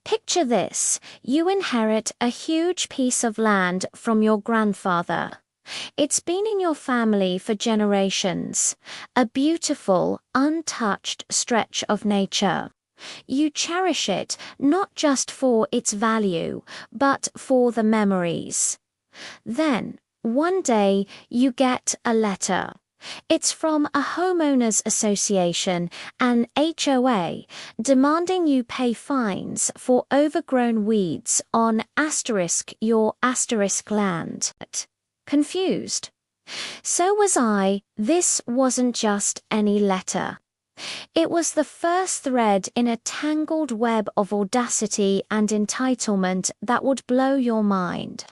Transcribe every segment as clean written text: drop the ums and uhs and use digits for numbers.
Picture this: you inherit a huge piece of land from your grandfather. It's been in your family for generations, a beautiful, untouched stretch of nature. You cherish it not just for its value, but for the memories. Then, one day, you get a letter. It's from a homeowners association, an HOA, demanding you pay fines for overgrown weeds on your land. Confused? So was I. This wasn't just any letter. It was the first thread in a tangled web of audacity and entitlement that would blow your mind.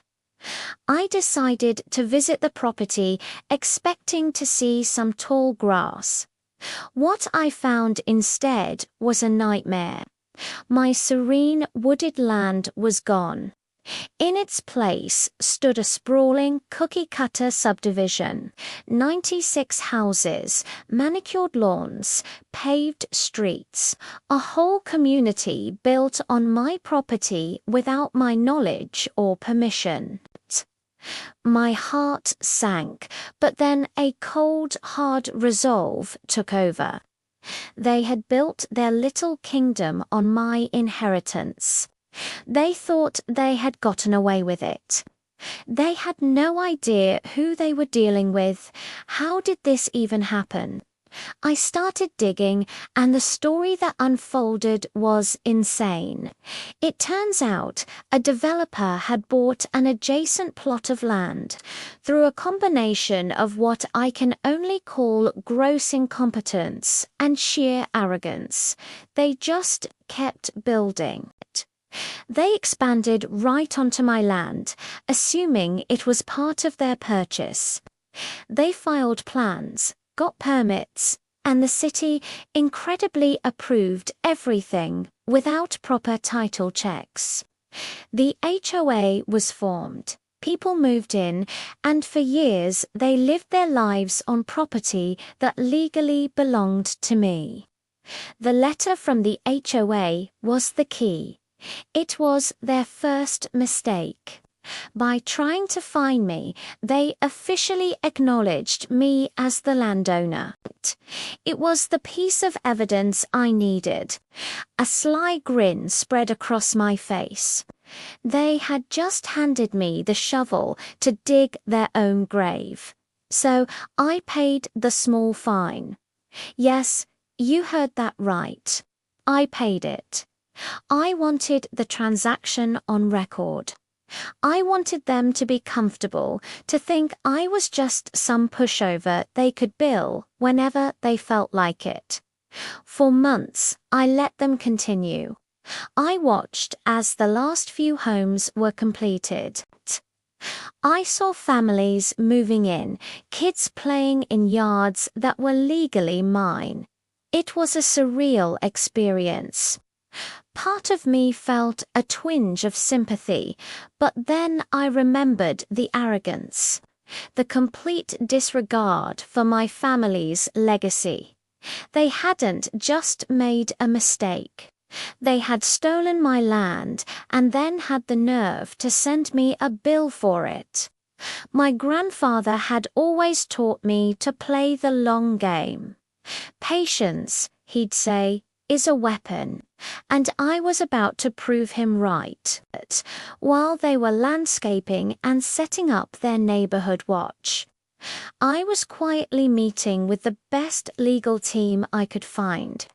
I decided to visit the property, expecting to see some tall grass. What I found instead was a nightmare. My serene wooded land was gone. In its place stood a sprawling cookie-cutter subdivision, 96 houses, manicured lawns, paved streets, a whole community built on my property without my knowledge or permission. My heart sank, but then a cold, hard resolve took over. They had built their little kingdom on my inheritance. They thought they had gotten away with it. They had no idea who they were dealing with. How did this even happen? I started digging, and the story that unfolded was insane. It turns out a developer had bought an adjacent plot of land. Through a combination of what I can only call gross incompetence and sheer arrogance, they just kept building. They expanded right onto my land, assuming it was part of their purchase. They filed plans, got permits, and the city incredibly approved everything without proper title checks. The HOA was formed, people moved in, and for years they lived their lives on property that legally belonged to me. The letter from the HOA was the key. It was their first mistake. By trying to fine me, they officially acknowledged me as the landowner. It was the piece of evidence I needed. A sly grin spread across my face. They had just handed me the shovel to dig their own grave. So I paid the small fine. Yes, you heard that right. I paid it. I wanted the transaction on record. I wanted them to be comfortable, to think I was just some pushover they could bill whenever they felt like it. For months, I let them continue. I watched as the last few homes were completed. I saw families moving in, kids playing in yards that were legally mine. It was a surreal experience. Part of me felt a twinge of sympathy, but then I remembered the arrogance, the complete disregard for my family's legacy. They hadn't just made a mistake. They had stolen my land and then had the nerve to send me a bill for it. My grandfather had always taught me to play the long game. Patience, he'd say, is a weapon, and I was about to prove him right. While they were landscaping and setting up their neighborhood watch, I was quietly meeting with the best legal team I could find.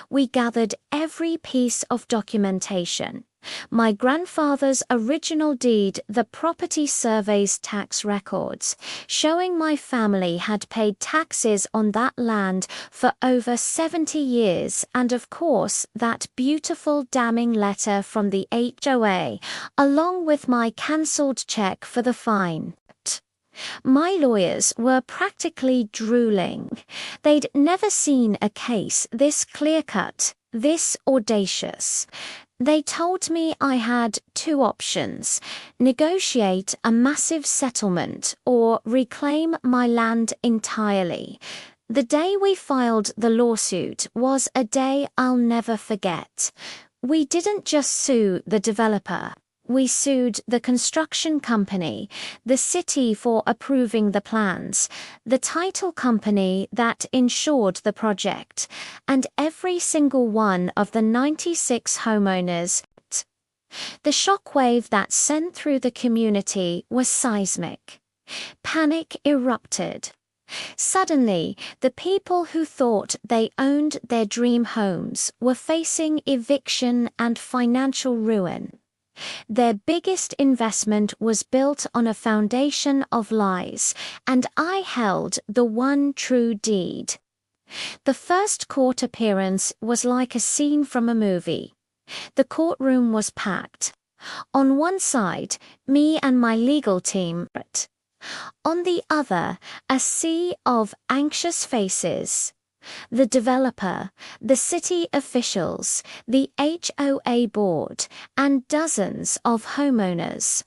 We gathered every piece of documentation. My grandfather's original deed, the property survey's tax records, showing my family had paid taxes on that land for over 70 years, and of course that beautiful damning letter from the HOA, along with my cancelled check for the fine. My lawyers were practically drooling. They'd never seen a case this clear-cut, this audacious. They told me I had two options: negotiate a massive settlement or reclaim my land entirely. The day we filed the lawsuit was a day I'll never forget. We didn't just sue the developer. We sued the construction company, the city for approving the plans, the title company that insured the project, and every single one of the 96 homeowners. The shockwave that sent through the community was seismic. Panic erupted. Suddenly, the people who thought they owned their dream homes were facing eviction and financial ruin. Their biggest investment was built on a foundation of lies, and I held the one true deed. The first court appearance was like a scene from a movie. The courtroom was packed. On one side, me and my legal team. On the other, a sea of anxious faces. The developer, the city officials, the HOA board, and dozens of homeowners.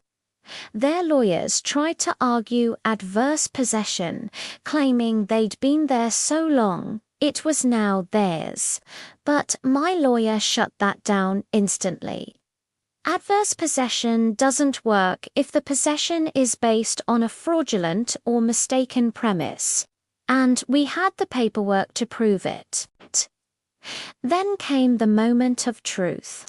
Their lawyers tried to argue adverse possession, claiming they'd been there so long, it was now theirs. But my lawyer shut that down instantly. Adverse possession doesn't work if the possession is based on a fraudulent or mistaken premise. And we had the paperwork to prove it. Then came the moment of truth.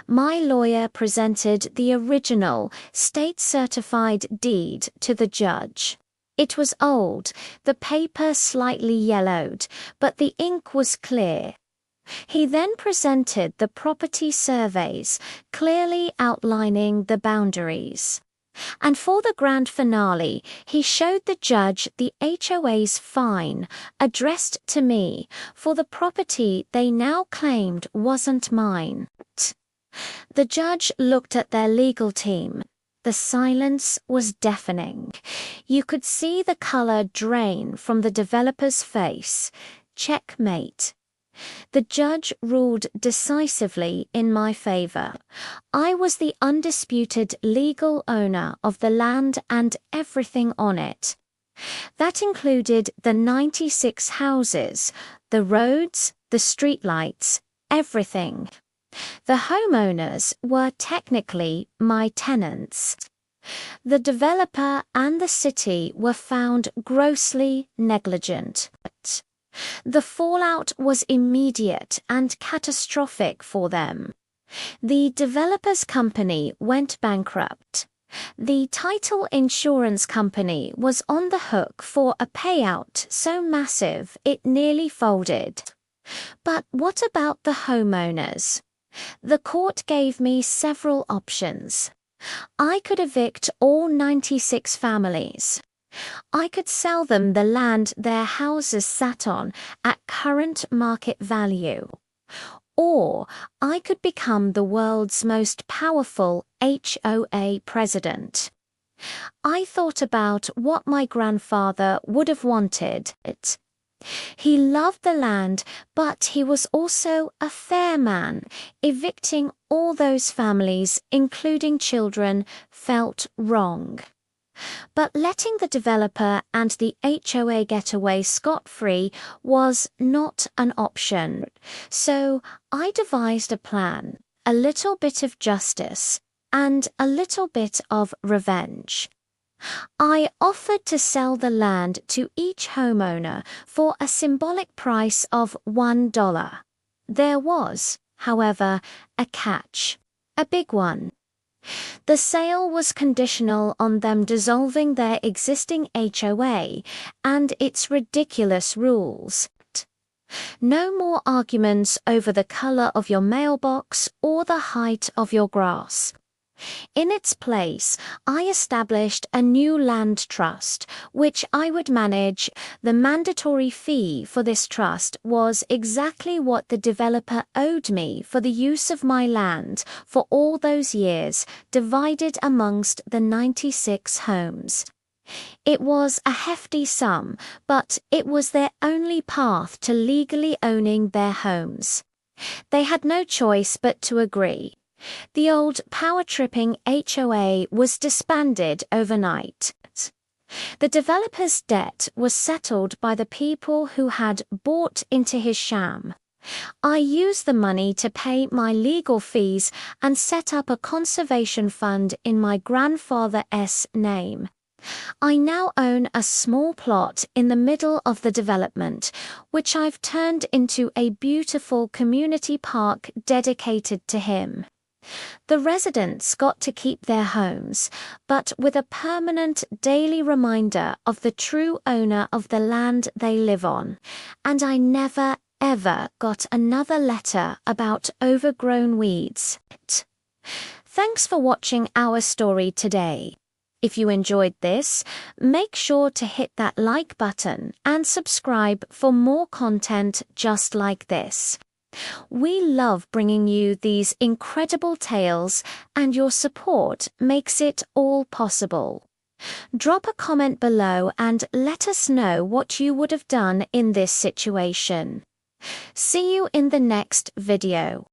My lawyer presented the original, state-certified deed to the judge. It was old, the paper slightly yellowed, but the ink was clear. He then presented the property surveys, clearly outlining the boundaries. And for the grand finale, he showed the judge the HOA's fine, addressed to me, for the property they now claimed wasn't mine. The judge looked at their legal team. The silence was deafening. You could see the color drain from the developer's face. Checkmate. The judge ruled decisively in my favor. I was the undisputed legal owner of the land and everything on it. That included the 96 houses, the roads, the streetlights, everything. The homeowners were technically my tenants. The developer and the city were found grossly negligent. The fallout was immediate and catastrophic for them. The developer's company went bankrupt. The title insurance company was on the hook for a payout so massive it nearly folded. But what about the homeowners? The court gave me several options. I could evict all 96 families. I could sell them the land their houses sat on at current market value. Or I could become the world's most powerful HOA president. I thought about what my grandfather would have wanted. He loved the land, but he was also a fair man. Evicting all those families, including children, felt wrong. But letting the developer and the HOA get away scot-free was not an option. So I devised a plan, a little bit of justice, and a little bit of revenge. I offered to sell the land to each homeowner for a symbolic price of $1. There was, however, a catch, a big one. The sale was conditional on them dissolving their existing HOA and its ridiculous rules. No more arguments over the color of your mailbox or the height of your grass. In its place, I established a new land trust, which I would manage. The mandatory fee for this trust was exactly what the developer owed me for the use of my land for all those years, divided amongst the 96 homes. It was a hefty sum, but it was their only path to legally owning their homes. They had no choice but to agree. The old power-tripping HOA was disbanded overnight. The developer's debt was settled by the people who had bought into his sham. I used the money to pay my legal fees and set up a conservation fund in my grandfather's name. I now own a small plot in the middle of the development, which I've turned into a beautiful community park dedicated to him. The residents got to keep their homes, but with a permanent daily reminder of the true owner of the land they live on, and I never ever got another letter about overgrown weeds. Thanks for watching our story today. If you enjoyed this, make sure to hit that like button and subscribe for more content just like this. We love bringing you these incredible tales, and your support makes it all possible. Drop a comment below and let us know what you would have done in this situation. See you in the next video.